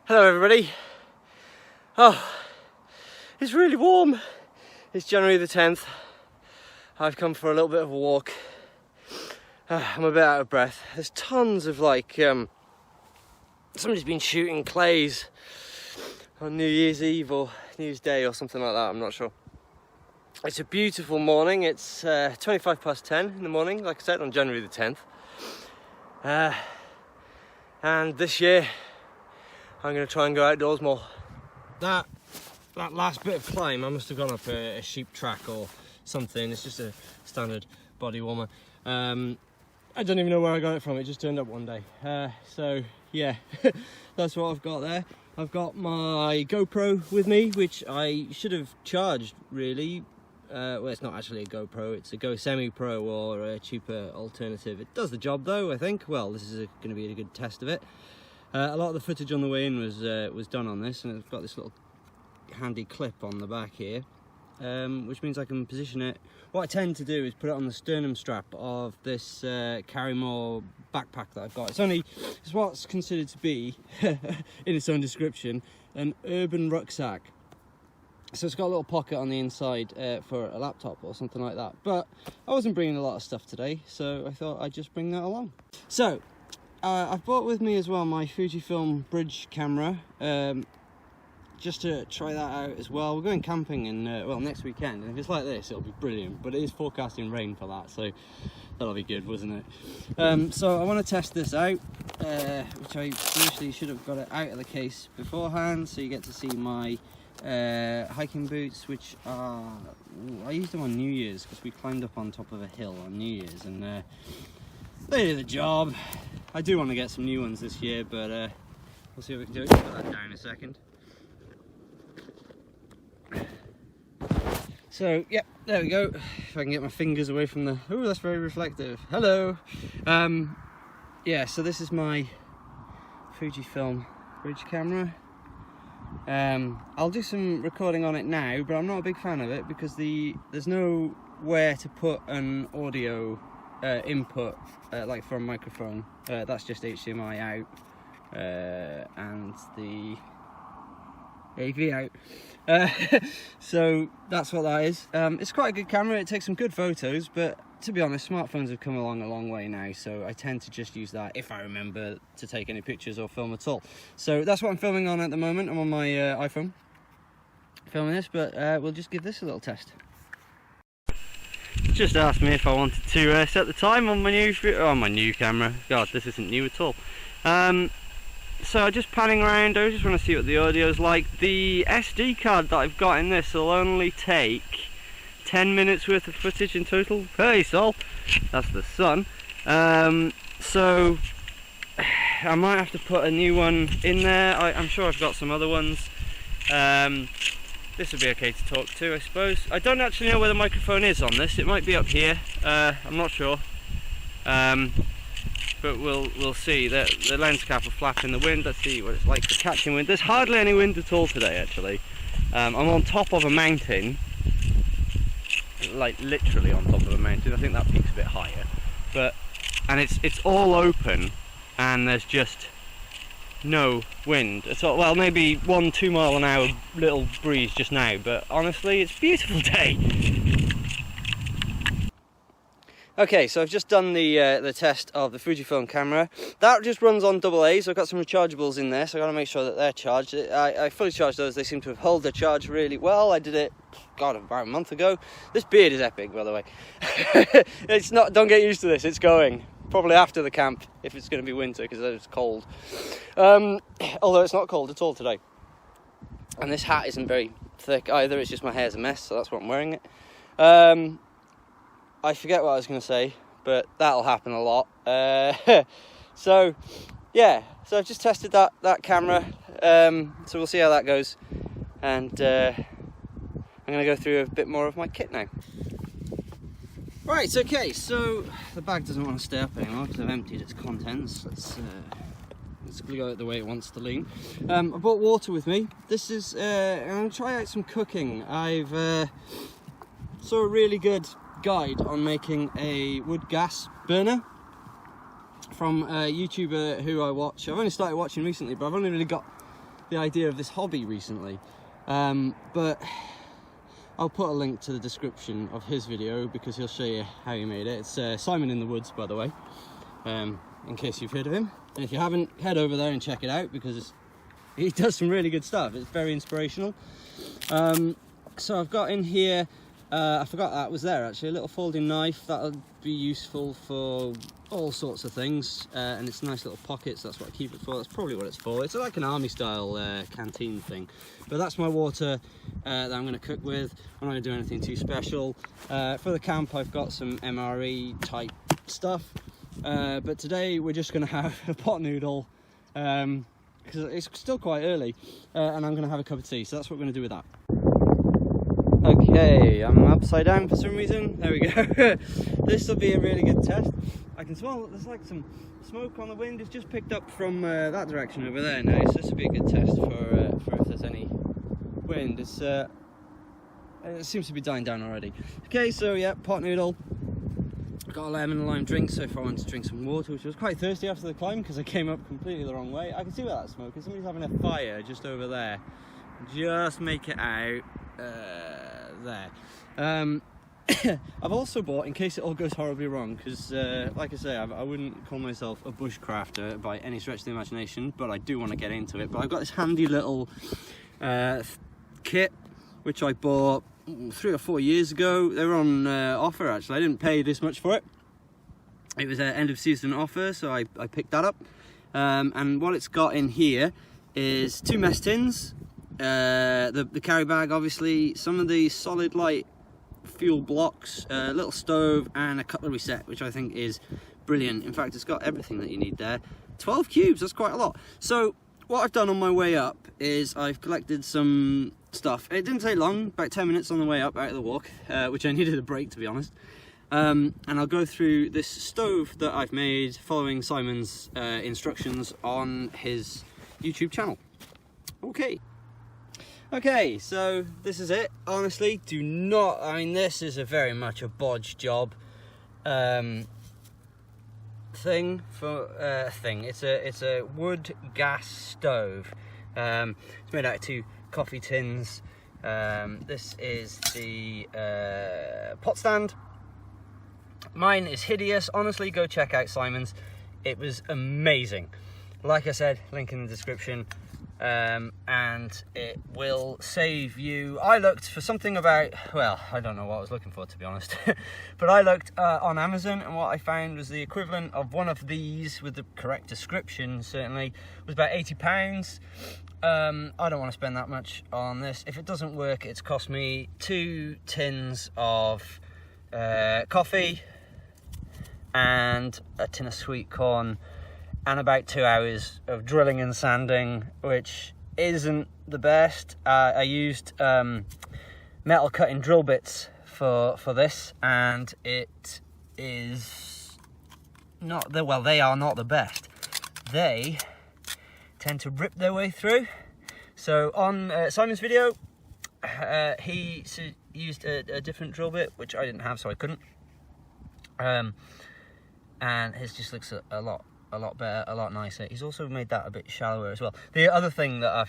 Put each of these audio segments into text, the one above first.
Hello everybody. Oh, it's really warm. It's January the 10th. I've come for a little bit of a walk. I'm a bit out of breath. There's tons of somebody's been shooting clays on New Year's Eve or New Year's Day or something like that, I'm not sure. It's a beautiful morning. It's 25 past 10 in the morning, like I said, on January the 10th. And this year I'm going to try and go outdoors more. That last bit of climb, I must have gone up a sheep track or something. It's just a standard body warmer. I don't even know where I got it from. It just turned up one day. So yeah, that's what I've got there. I've got my GoPro with me, which I should have charged really. Well, it's not actually a GoPro, it's a Go Semi Pro or a cheaper alternative. It does the job though, I think. Well, this is going to be a good test of it. A lot of the footage on the way in was done on this, and it's got this little handy clip on the back here, which means I can position it. What I tend to do is put it on the sternum strap of this Carry More backpack that I've got. It's what's considered to be, in its own description, an urban rucksack. So it's got a little pocket on the inside for a laptop or something like that. But I wasn't bringing a lot of stuff today, so I thought I'd just bring that along. So I've brought with me as well my Fujifilm bridge camera, just to try that out as well. We're going camping in well, next weekend, and if it's like this, it'll be brilliant. But it is forecasting rain for that, so that'll be good, wasn't it? So I want to test this out, which I initially should have got it out of the case beforehand, so you get to see my hiking boots, which are, I used them on New Year's because we climbed up on top of a hill on New Year's, and they did the job. I do want to get some new ones this year, but we'll see if we can do it. Put that down in a second. So yeah, there we go. If I can get my fingers away from the, oh, that's very reflective. Hello. Yeah, so this is my Fujifilm bridge camera. I'll do some recording on it now, but I'm not a big fan of it because there's nowhere to put an audio input like for a microphone. That's just HDMI out and the AV out. So that's what that is. It's quite a good camera. It takes some good photos, but to be honest, smartphones have come along a long way now, so I tend to just use that if I remember to take any pictures or film at all. So that's what I'm filming on at the moment. I'm on my iPhone filming this, but we'll just give this a little test. Just asked me if I wanted to set the time on my new camera. God, this isn't new at all. So just panning around, I just want to see what the audio is like. The SD card that I've got in this will only take 10 minutes worth of footage in total. Hey Sol, that's the sun. So I might have to put a new one in there. I'm sure I've got some other ones. This would be okay to talk to, I suppose. I don't actually know where the microphone is on this. It might be up here. I'm not sure. But we'll see. The lens cap will flap in the wind. Let's see what it's like for catching wind. There's hardly any wind at all today, actually. I'm on top of a mountain, like literally on top of a mountain. I think that peak's a bit higher, and it's all open, and there's just no wind at all. Well, maybe 1-2 mile an hour little breeze just now, but honestly, it's a beautiful day. Okay, so I've just done the test of the Fujifilm camera. That just runs on AA, so I've got some rechargeables in there, so I've got to make sure that they're charged. I fully charged those. They seem to have held their charge really well. I did it, God, about a month ago. This beard is epic, by the way. It's not, don't get used to this, it's going. Probably after the camp, if it's going to be winter, because it's cold. Although it's not cold at all today. And this hat isn't very thick either, it's just my hair's a mess, so that's why I'm wearing it. I forget what I was going to say, but that'll happen a lot. So, yeah, so I've just tested that camera, so we'll see how that goes. And I'm going to go through a bit more of my kit now. Right, okay, so the bag doesn't want to stay up anymore because I've emptied its contents. Let's go it the way it wants to lean. I brought water with me. This is, I'm going to try out some cooking. I've saw a really good guide on making a wood gas burner from a YouTuber who I watch. I've only started watching recently, but I've only really got the idea of this hobby recently. But I'll put a link to the description of his video because he'll show you how he made it. It's Simon in the Woods, by the way, in case you've heard of him. And if you haven't, head over there and check it out because he does some really good stuff. It's very inspirational. So I've got in here, I forgot that was there actually, a little folding knife that'll be useful for all sorts of things, and it's nice little pockets. That's what I keep it for. That's probably what it's for. It's like an army style canteen thing. But that's my water that I'm going to cook with. I'm not going to do anything too special. For the camp I've got some MRE type stuff, but today we're just going to have a pot noodle because it's still quite early, and I'm going to have a cup of tea. So that's what we're going to do with that. Okay, I'm upside down for some reason. There we go. This will be a really good test. I can smell there's like some smoke on the wind. It's just picked up from that direction over there now, so this will be a good test for if there's any wind. It seems to be dying down already. Okay, so yeah, pot noodle. I've got a lemon and lime drink, so if I wanted to drink some water, which was quite thirsty after the climb because I came up completely the wrong way. I can see where that smoke is. Somebody's having a fire just over there. Just make it out. There. I've also bought, in case it all goes horribly wrong, because like I say, I wouldn't call myself a bushcrafter by any stretch of the imagination, but I do want to get into it. But I've got this handy little kit which I bought 3 or 4 years ago. They were on offer actually. I didn't pay this much for it. It was an end of season offer, so I picked that up. And what it's got in here is 2 mess tins, the carry bag, obviously, some of the solid light fuel blocks, a little stove, and a cutlery set, which I think is brilliant. In fact, it's got everything that you need there. 12 cubes, that's quite a lot. So what I've done on my way up is I've collected some stuff. It didn't take long, about 10 minutes on the way up out of the walk, which I needed a break, to be honest. And I'll go through this stove that I've made following Simon's instructions on his YouTube channel. Okay, so this is it. Honestly, do not, I mean, this is a very much a bodge job thing. It's a wood gas stove. It's made out of 2 coffee tins. This is the pot stand. Mine is hideous. Honestly, go check out Simon's. It was amazing. Like I said, link in the description. And it will save you. I looked for something about, well, I don't know what I was looking for, to be honest. But I looked on Amazon, and what I found was the equivalent of one of these, with the correct description certainly, was about £80. I don't want to spend that much on this. If it doesn't work, it's cost me 2 tins of coffee and a tin of sweet corn, and about 2 hours of drilling and sanding, which isn't the best. I used metal cutting drill bits for this, and it is not the, well, they are not the best. They tend to rip their way through. So on Simon's video, he used a different drill bit, which I didn't have, so I couldn't. And his just looks a lot better, a lot nicer. He's also made that a bit shallower as well. The other thing that I've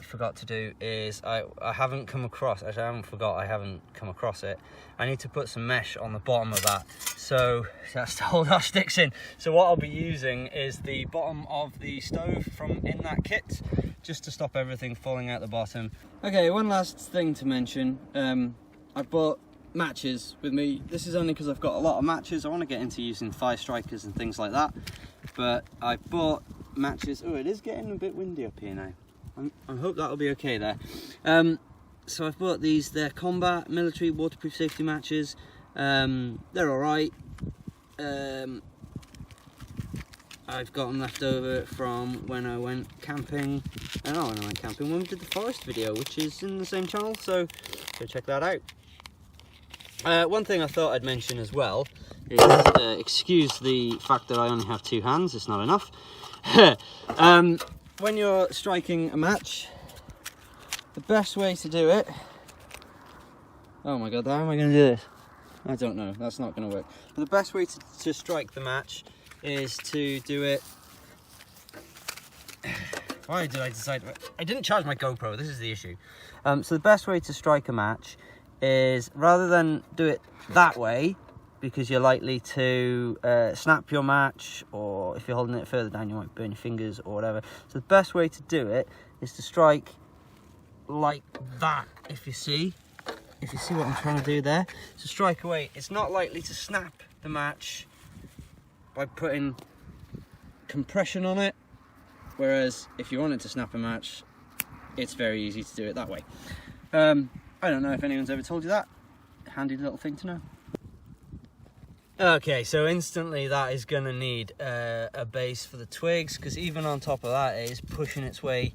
forgot to do is I haven't come across, actually I haven't come across it. I need to put some mesh on the bottom of that, so that's to hold our sticks in. So what I'll be using is the bottom of the stove from in that kit, just to stop everything falling out the bottom. Okay, one last thing to mention. I bought matches with me. This is only because I've got a lot of matches. I want to get into using fire strikers and things like that, but I bought matches. Oh, it is getting a bit windy up here now. I hope that'll be okay there. So I've bought these. They're combat military waterproof safety matches. They're all right. I've got them left over from when I went camping. When I went camping, when we did the forest video, which is in the same channel, so go check that out. One thing I thought I'd mention as well is, excuse the fact that I only have 2 hands, it's not enough. When you're striking a match, the best way to do it, oh my god, how am I going to do this? I don't know, that's not going to work. But the best way to strike the match is to do it Why did I decide? I didn't charge my GoPro, this is the issue. So the best way to strike a match is, rather than do it that way, because you're likely to snap your match, or if you're holding it further down you might burn your fingers or whatever. So the best way to do it is to strike like that, if you see what I'm trying to do there. So strike away. It's not likely to snap the match by putting compression on it, whereas if you wanted to snap a match, it's very easy to do it that way. I don't know if anyone's ever told you that. Handy little thing to know. Okay, so instantly that is going to need a base for the twigs, because even on top of that it is pushing its way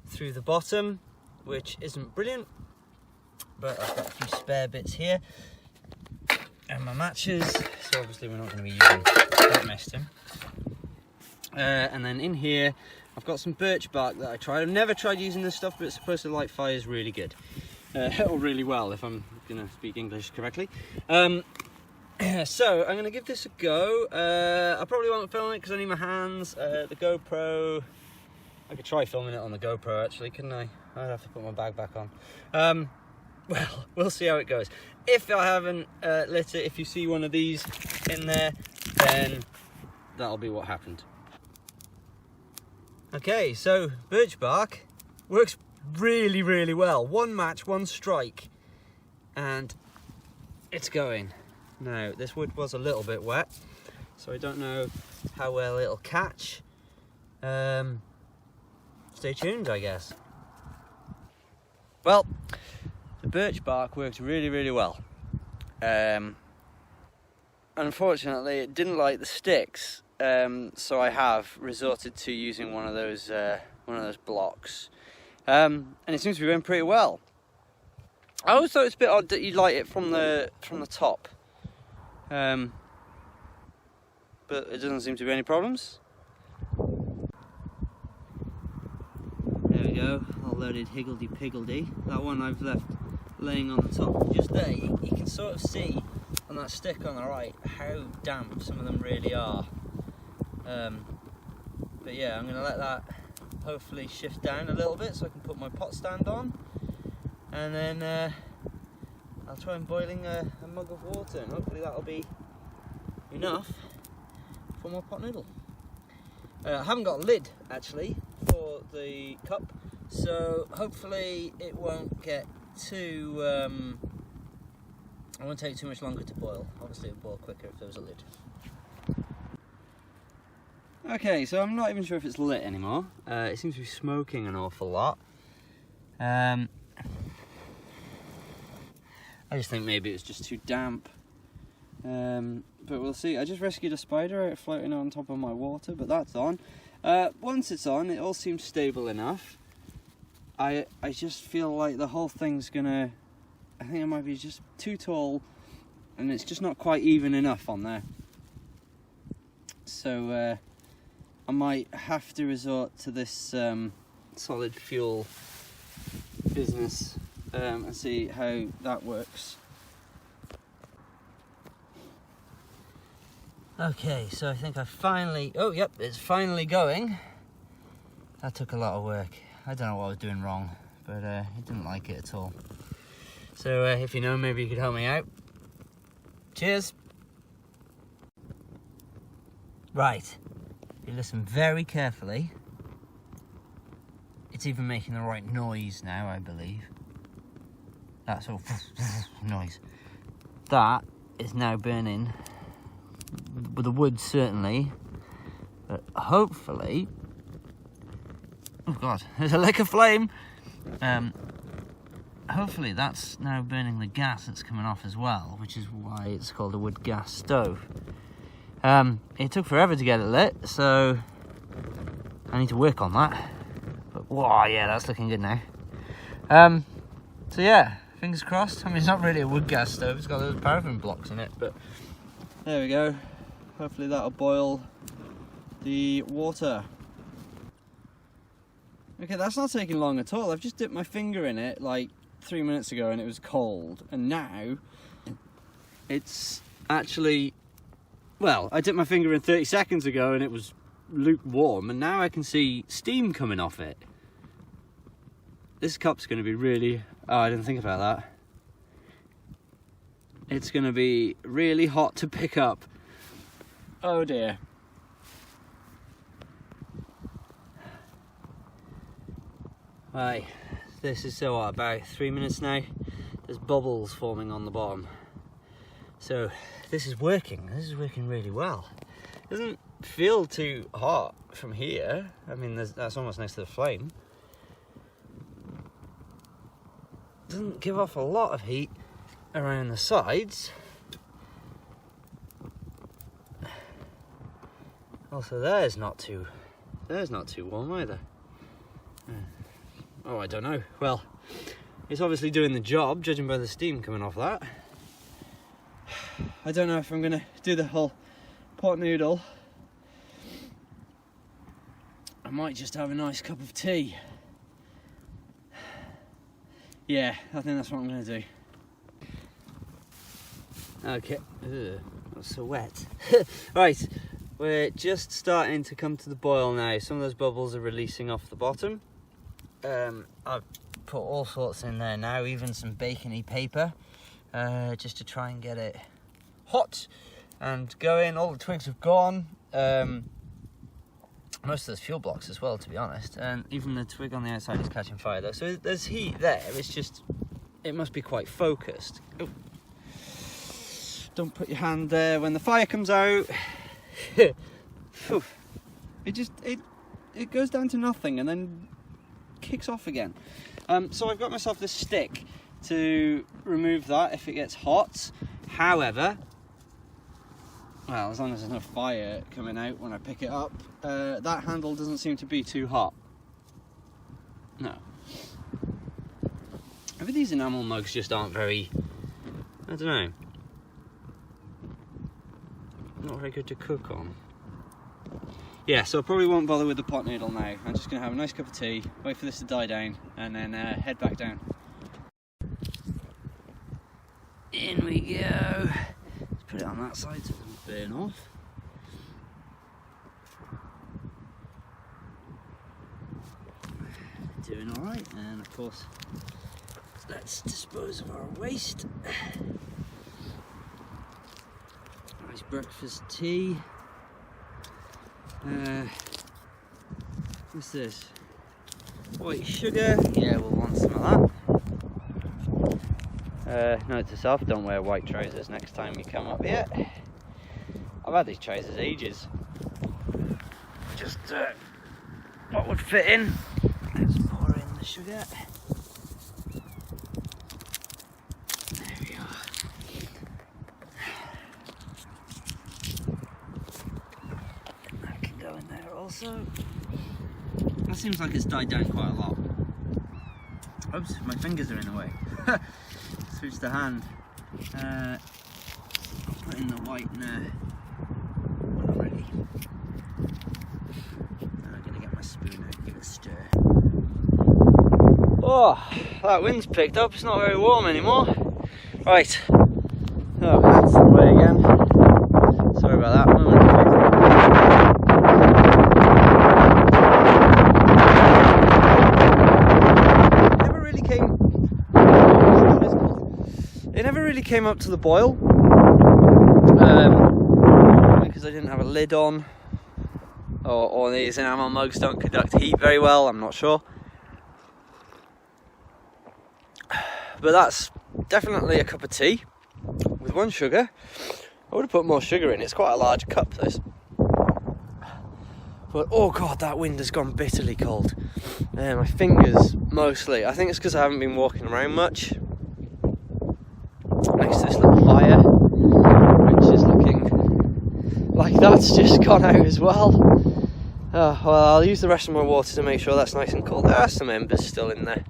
through the bottom, which isn't brilliant. But I've got a few spare bits here and my matches, so obviously we're not going to be using that mess tin. And then in here I've got some birch bark that I tried. I've never tried using this stuff, but it's supposed to light fires really good, or really well, if I'm going to speak English correctly. So I'm going to give this a go. I probably won't film it because I need my hands. The GoPro, I could try filming it on the GoPro actually, couldn't I? I'd have to put my bag back on. Well, we'll see how it goes. If I haven't lit it, if you see one of these in there, then that'll be what happened. Okay, so birch bark works really, really well. One match, one strike, and it's going. Now, this wood was a little bit wet, so I don't know how well it'll catch. Stay tuned, I guess. Well, the birch bark worked really, really well. Unfortunately, it didn't like the sticks, so I have resorted to using one of those blocks, and it seems to be going pretty well. I always thought it's a bit odd that you light it from the top, but it doesn't seem to be any problems. There we go, all loaded higgledy-piggledy. That one I've left laying on the top. Just there, you can sort of see on that stick on the right how damp some of them really are. But yeah, I'm going to let that hopefully shift down a little bit so I can put my pot stand on, and then I'll try and boiling a mug of water, and hopefully that'll be enough for my pot noodle. I haven't got a lid actually for the cup, so hopefully it won't get too it won't take too much longer to boil. Obviously it'll boil quicker if there was a lid. Okay, so I'm not even sure if it's lit anymore. It seems to be smoking an awful lot. I just think maybe it's just too damp. But we'll see. I just rescued a spider out floating on top of my water, but that's on. Once it's on, it all seems stable enough. I just feel like the whole thing's gonna... I think it might be just too tall, and it's just not quite even enough on there. So I might have to resort to this solid fuel business and see how that works. Okay, so I think I finally... Oh, yep, it's finally going. That took a lot of work. I don't know what I was doing wrong, but it didn't like it at all. So if you know, maybe you could help me out. Cheers. Right, if you listen very carefully, it's even making the right noise now, I believe. That's all noise. That is now burning, with the wood certainly, but hopefully... Oh god, there's a lick of flame! Hopefully that's now burning the gas that's coming off as well, which is why it's called a wood gas stove. It took forever to get it lit, so I need to work on that. But wow, yeah, that's looking good now. So yeah, fingers crossed. I mean, it's not really a wood gas stove, it's got those paraffin blocks in it, but there we go. Hopefully that'll boil the water. Okay, that's not taking long at all. I've just dipped my finger in it like 3 minutes ago and it was cold, and now it's actually, well, I dipped my finger in 30 seconds ago and it was lukewarm, and now I can see steam coming off it. This cup's going to be really... Oh, I didn't think about that. It's going to be really hot to pick up. Oh dear. Right, this is so hot, about 3 minutes now. There's bubbles forming on the bottom. So this is working really well. Doesn't feel too hot from here. I mean, that's almost next to the flame. Doesn't give off a lot of heat around the sides. Also, there's not too warm either. Oh, I don't know. Well, it's obviously doing the job, judging by the steam coming off that. I don't know if I'm gonna do the whole pot noodle. I might just have a nice cup of tea. Yeah, I think that's what I'm gonna do. Okay. Ugh, that's so wet. Right, we're just starting to come to the boil now. Some of those bubbles are releasing off the bottom. I've put all sorts in there now, even some bacony paper, just to try and get it hot and going. All the twigs have gone. Most of those fuel blocks as well, to be honest, and even the twig on the outside is catching fire though, so there's heat there. It's just, it must be quite focused. Oh. Don't put your hand there when the fire comes out. It goes down to nothing and then kicks off again. So I've got myself this stick to remove that if it gets hot. However, well, as long as there's no fire coming out when I pick it up, that handle doesn't seem to be too hot. No. Maybe these enamel mugs just aren't very, I don't know, not very good to cook on. Yeah, so I probably won't bother with the pot noodle now. I'm just going to have a nice cup of tea, wait for this to die down, and then head back down. In we go. Let's put it on that side so it doesn't burn off. Doing alright, and of course, let's dispose of our waste. Nice breakfast tea. What's this? White sugar. Yeah, we'll want some of that. Note to self, don't wear white trousers next time you come up here. I've had these trousers ages. Just what would fit in. Let's pour in the sugar. There we are. That can go in there also. That seems like it's died down quite a lot. Oops, my fingers are in the way. Switch the hand. I'll put in the white now. Already. I'm gonna get my spoon out and give it a stir. Oh, that wind's picked up. It's not very warm anymore. Right. Oh, that's the way again. Sorry about that. It never really came up to the boil, because I didn't have a lid on, or these enamel mugs don't conduct heat very well, I'm not sure. But that's definitely a cup of tea with one sugar. I would have put more sugar in, it's quite a large cup this. But oh god, that wind has gone bitterly cold. My fingers mostly. I think it's because I haven't been walking around much. Next to this little fire, which is looking like that's just gone out as well. Oh, well, I'll use the rest of my water to make sure that's nice and cold. There are some embers still in there,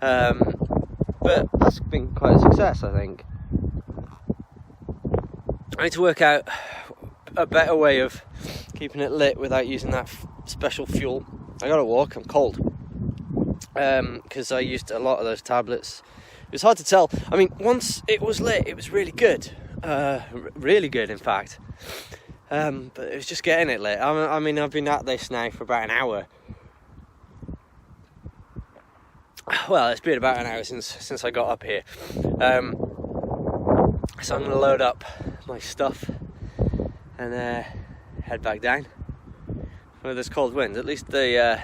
but that's been quite a success, I think. I need to work out a better way of keeping it lit without using that special fuel. I gotta walk, I'm cold, because I used a lot of those tablets. It was hard to tell. I mean, once it was lit, it was really good. Really good, in fact. But it was just getting it lit. I mean, I've been at this now for about an hour. Well, it's been about an hour since I got up here. So I'm going to load up my stuff and head back down. With this cold wind, at least the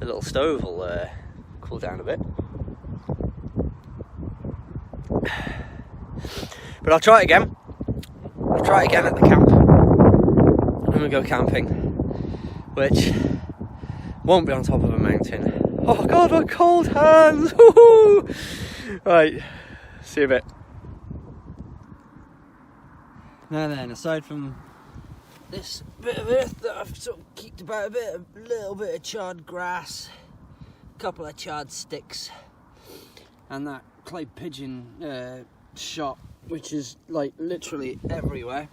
little stove will cool down a bit. But I'll try it again. I'll try it again at the camp. I'm going to go camping, which won't be on top of a mountain. Oh God, my cold hands! Woo-hoo! Right, see you in a bit. Now then, aside from this bit of earth that I've sort of kicked about a little bit of charred grass, a couple of charred sticks, and that clay pigeon shot, which is like literally everywhere,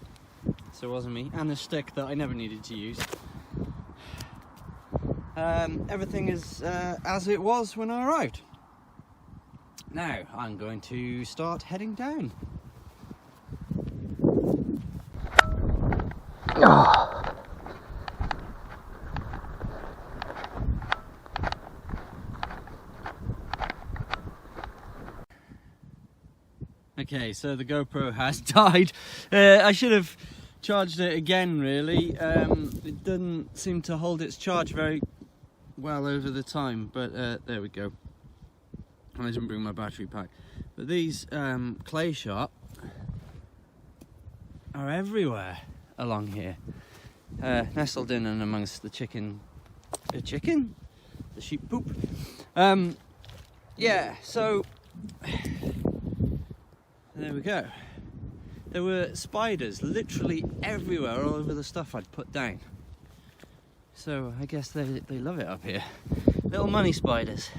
so it wasn't me, and a stick that I never needed to use. Everything is as it was when I arrived. Now I'm going to start heading down. Okay, so the GoPro has died. I should have charged it again, really. It doesn't seem to hold its charge very well over the time, but there we go. I didn't bring my battery pack. But these clay shot are everywhere along here, nestled in and amongst the the sheep poop. Yeah, so there we go. There were spiders literally everywhere, all over the stuff I'd put down. So I guess they love it up here. Little money spiders.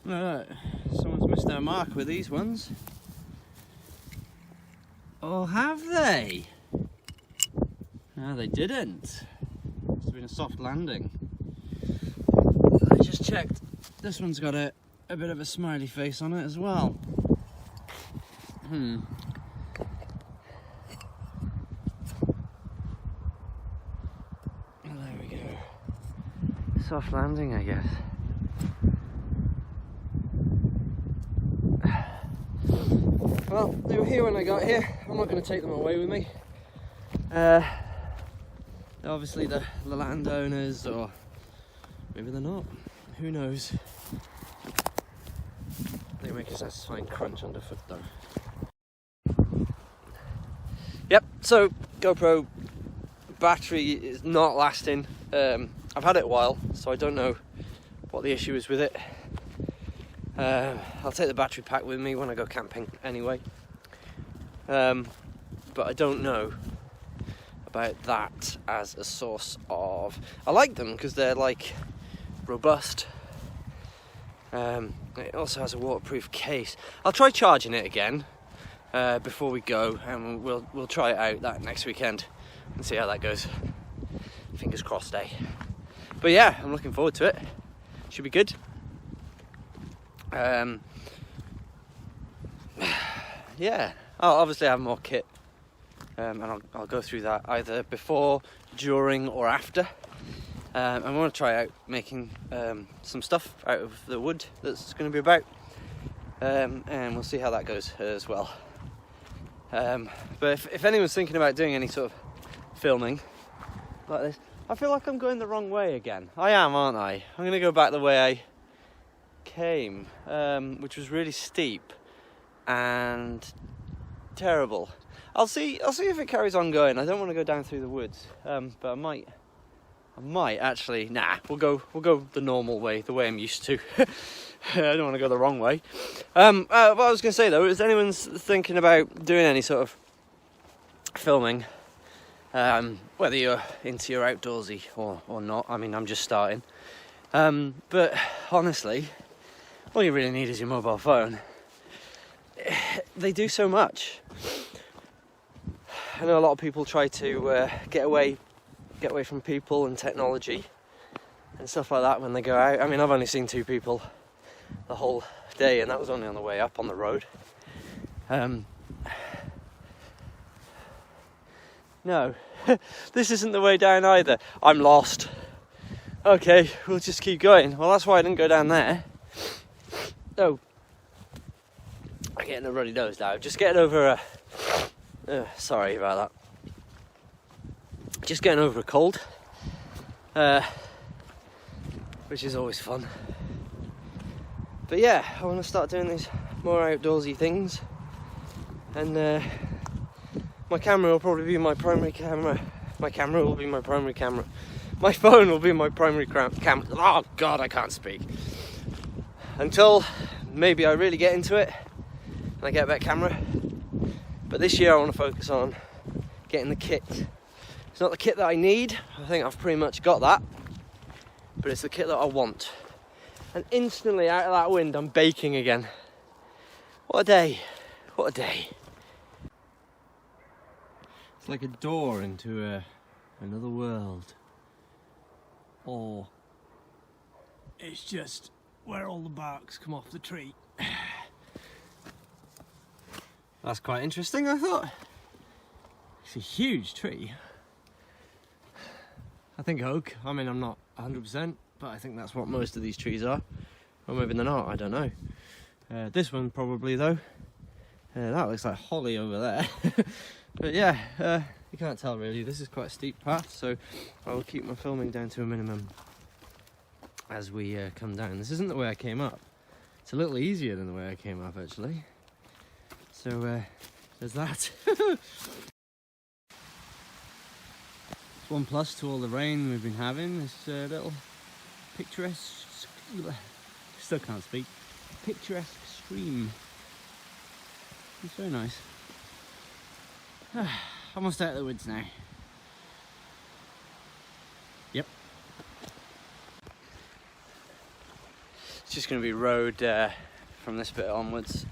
Look, someone's missed their mark with these ones. Or have they? No, they didn't. It's been a soft landing. I just checked. This one's got a bit of a smiley face on it as well. There we go. Soft landing, I guess. Well, they were here when I got here. I'm not going to take them away with me. Obviously the landowners, or maybe they're not. Who knows? They make a satisfying crunch underfoot though. Yep, so GoPro battery is not lasting. I've had it a while, so I don't know what the issue is with it. I'll take the battery pack with me when I go camping anyway. But I don't know about that as a source of... I like them because they're like robust. It also has a waterproof case. I'll try charging it again before we go, and we'll try it out that next weekend and see how that goes. Fingers crossed, eh? But yeah, I'm looking forward to it. Should be good. Yeah, I'll obviously have more kit, and I'll go through that either before, during, or after. I want to try out making some stuff out of the wood that's going to be about, and we'll see how that goes as well. But if anyone's thinking about doing any sort of filming like this, I feel like I'm going the wrong way again. I am, aren't I? I'm going to go back the way I came, which was really steep and terrible. I'll see if it carries on going. I don't want to go down through the woods, but I might actually. Nah, we'll go the normal way, the way I'm used to. I don't want to go the wrong way. What I was going to say though is, anyone's thinking about doing any sort of filming, whether you're into your outdoorsy or not. I mean, I'm just starting. But honestly, all you really need is your mobile phone. They do so much. I know a lot of people try to get away from people and technology and stuff like that when they go out. I mean, I've only seen 2 people the whole day, and that was only on the way up on the road. No, this isn't the way down either. I'm lost. Okay, we'll just keep going. Well, that's why I didn't go down there. Oh, I'm getting a runny nose now. Just getting over a... sorry about that. Just getting over a cold. Which is always fun. But yeah, I want to start doing these more outdoorsy things. And my camera will probably be my primary camera. My camera will be my primary camera. My phone will be my primary camera. Oh God, I can't speak. Until maybe I really get into it and I get a better camera. But this year I want to focus on getting the kit. It's not the kit that I need. I think I've pretty much got that. But it's the kit that I want. And instantly out of that wind, I'm baking again. What a day. What a day. It's like a door into another world. Or it's just where all the barks come off the tree. That's quite interesting, I thought. It's a huge tree. I think oak. I mean, I'm not 100%, but I think that's what most of these trees are. Or maybe they're not, I don't know. This one probably though. That looks like holly over there. But yeah, you can't tell really. This is quite a steep path, so I will keep my filming down to a minimum as we come down. This isn't the way I came up. It's a little easier than the way I came up actually. So there's that. One plus to all the rain we've been having. This little picturesque, still can't speak, picturesque stream. It's very nice. Almost out of the woods now. Yep. It's just going to be road from this bit onwards.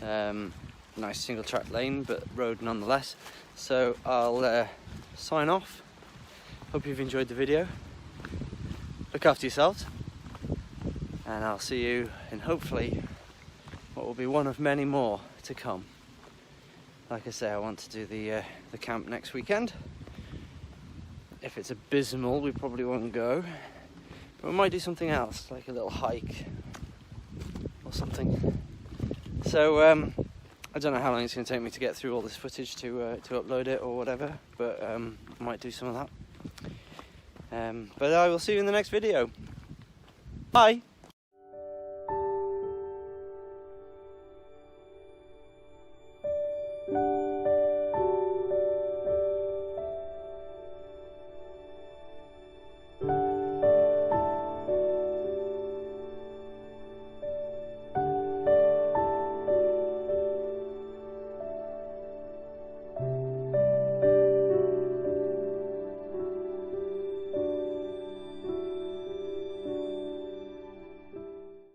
Nice single track lane, but road nonetheless. So I'll sign off. Hope you've enjoyed the video. Look after yourselves. And I'll see you in hopefully what will be one of many more to come. Like I say, I want to do the camp next weekend. If it's abysmal, we probably won't go. But we might do something else, like a little hike or something. So I don't know how long it's going to take me to get through all this footage to upload it or whatever, but I might do some of that. But I will see you in the next video. Bye!